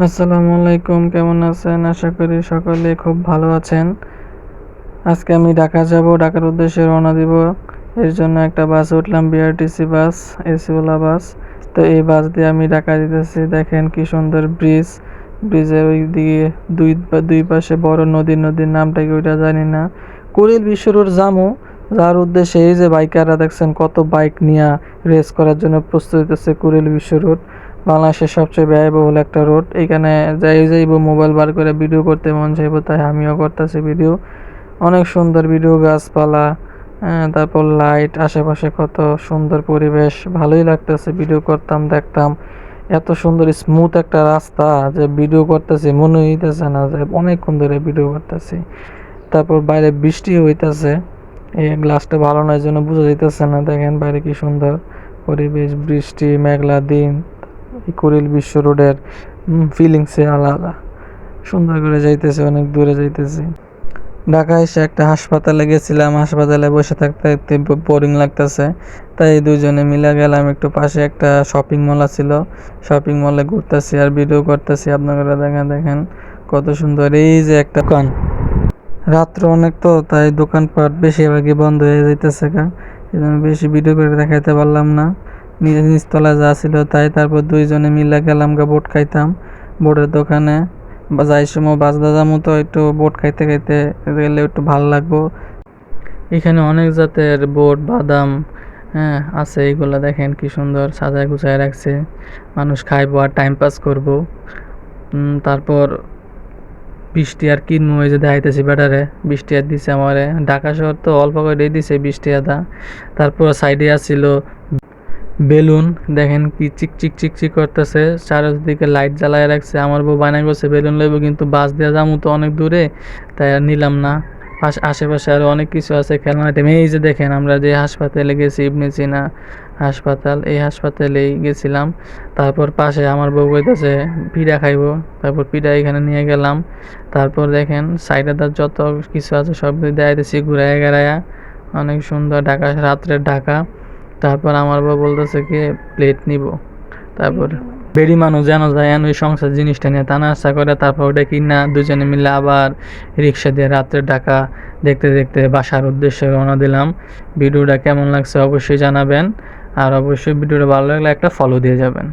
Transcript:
আসসালামু আলাইকুম, কেমন আছেন? আশা করি সকলে খুব ভালো আছেন। আজকে আমি ঢাকা যাব, ঢাকার উদ্দেশ্যে রওনা দিব। এর জন্য একটা বাসে উঠলাম, বিআরটিসি বাস, এসিওয়ালা বাস। তো এই বাস দিয়ে আমি ঢাকা যেতেছি। দেখেন কি সুন্দর ব্রিজ। ব্রিজের ওই দিকে দুই পাশে বড় নদীর নামটা কি ওইটা জানি না। কুড়িল বিশ্ব রোড জামু, যার উদ্দেশ্যে এই যে বাইকাররা দেখছেন কত বাইক নিয়ে রেস করার জন্য প্রস্তুত হইতেছে। কুড়িল বিশ্ব রোড বাংলাদেশের সবচেয়ে ব্যয়বহুল একটা রোড। এখানে যাইবো মোবাইল বার করে ভিডিও করতে মন চাইবো, তাই আমিও করতেছি ভিডিও। অনেক সুন্দর ভিডিও, গাছপালা, তারপর লাইট, আশেপাশে কত সুন্দর পরিবেশ, ভালোই লাগতেছে। ভিডিও করতাম, দেখতাম এত সুন্দর স্মুথ একটা রাস্তা যে ভিডিও করতেছি মনে হইতেছে না যে অনেকক্ষণ ধরে ভিডিও করতেছি। তারপর বাইরে বৃষ্টি হইতেছে, এই গ্লাসটা ভালো নয় জন্য বোঝা যাইতেছে না। দেখেন বাইরে কি সুন্দর পরিবেশ, বৃষ্টি, মেঘলা দিন। এই কুড়িল বিশ্ব রোডের ফিলিংসে আলাদা। সুন্দর করে যাইতেছে, অনেক দূরে যাইতেছি। ঢাকা এসে একটা হাসপাতালে গেছিলাম, হাসপাতালে বসে থাকতে থাকতে বোরিং লাগতেছে, তাই দুজনে মিলে গেলাম একটু পাশে একটা শপিং মল ছিল। শপিং মলে ঘুরতেছি আর ভিডিও করতেছি। আপনারা দেখেন কত সুন্দর। এই যে একটা দোকান, রাত্র অনেক তো, তাই দোকানপাট বেশিরভাগই বন্ধ হয়ে যাইতেছে এই জন্য বেশি ভিডিও করে দেখাইতে পারলাম না। নিচতলা যা ছিল তাই। তারপর দুইজনে মিলে গেলাম বোট খাইতাম বোটের দোকানে। বা যাই সময় বাজদা যামো, তো একটু বোট খাইতে খাইতে গেলে একটু ভালো লাগবো। এখানে অনেক জাতের বোট, বাদাম, আছে। এইগুলা দেখেন কি সুন্দর সাজায় গুছায় রাখছে। মানুষ খাইবো আর টাইম পাস করবো। তারপর বৃষ্টি আর কিনবো, এই যে দেখাইতেছি ব্যাটারে বৃষ্টি আর দিছে আমারে। ঢাকা শহর তো অল্প করে দিছে বৃষ্টি আদা। তারপর সাইডে আসছিল বেলুন, দেখেন কি চিক চিক চিক চিক করতেছে, চারিদিকে লাইট জ্বালায় রাখছে। আমার বউ বানাই করছে বেলুন লইব, কিন্তু বাস দিয়ে যাবো তো অনেক দূরে, তাই আর নিলাম না। আশেপাশে আরো অনেক কিছু আছে খেলনা আইটেম। এই যে দেখেন আমরা যে হাসপাতালে গেছি, ইবনে সিনা হাসপাতাল, এই হাসপাতালেই গেছিলাম। তারপর পাশে আমার বউ কইতেছে পিঠা খাইবো, তারপর পিঠা এখানে নিয়ে গেলাম। তারপর দেখেন সাইডে যত কিছু আছে সব দেখাইতেছি ঘুরাইয়া গেড়াইয়া। অনেক সুন্দর ঢাকা, রাত্রের ঢাকা। তারপর আমার বউ বলতেছে কি প্লেট নিব। তারপর বেড়ি মানুষ যেন যায় ওই সংসার জিনিসটা নিয়ে টানা আসা করে। তারপর ওটা কিনা দুজনে মিলে আবার রিক্সা দিয়ে রাত্রে ঢাকা দেখতে দেখতে বাসার উদ্দেশ্যে রওনা দিলাম। ভিডিওটা কেমন লাগছে অবশ্যই জানাবেন, আর অবশ্যই ভিডিওটা ভালো লাগলে একটা ফলো দিয়ে যাবেন।